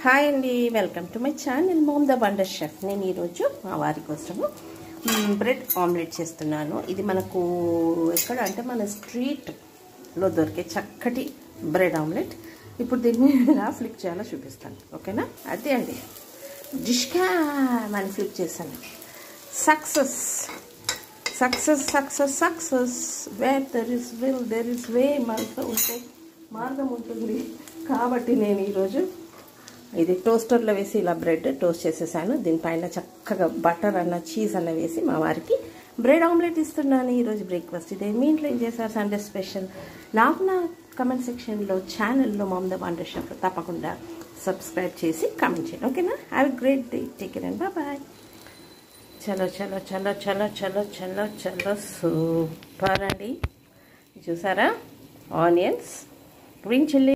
Hi అండి, welcome to my channel ma'am the Wonder chef. నేను ఈరోజు మా వారి కోసము బ్రెడ్ ఆమ్లెట్ చేస్తున్నాను. ఇది మనకు ఎక్కడ అంటే మన స్ట్రీట్లో దొరికే చక్కటి బ్రెడ్ ఆమ్లెట్. ఇప్పుడు దీన్ని ఎలా ఫ్లిక్ చేయాలో చూపిస్తాను, ఓకేనా? అదే అండి, డిష్కా అని ఫ్లిక్ చేశాను. Success success success success. Where there is will there is వే. మనతో ఉంటే మార్గం ఉంటుంది. కాబట్టి నేను ఈరోజు ఇది టోస్టర్లో వేసి ఇలా బ్రెడ్ టోస్ట్ చేసేసాను. దీనిపైన చక్కగా బటర్ అన్న చీజ్ అన్న వేసి మా వారికి బ్రెడ్ ఆమ్లెట్ ఇస్తున్నాను ఈరోజు బ్రేక్ఫాస్ట్. ఇదే మీ ఇంట్లో ఏం చేశారు సండే స్పెషల్? నాకు నా కమెంట్ సెక్షన్లో ఛానల్లో మామ్ ద వండర్ షెఫ్ తప్పకుండా సబ్స్క్రైబ్ చేసి కమెంట్ చేయండి, ఓకేనా? Have a great day. Take care and bye. చలో చలో చలో చలో చలో చలో చలో సూపర్ అండి. చూసారా? Onions, green chilli,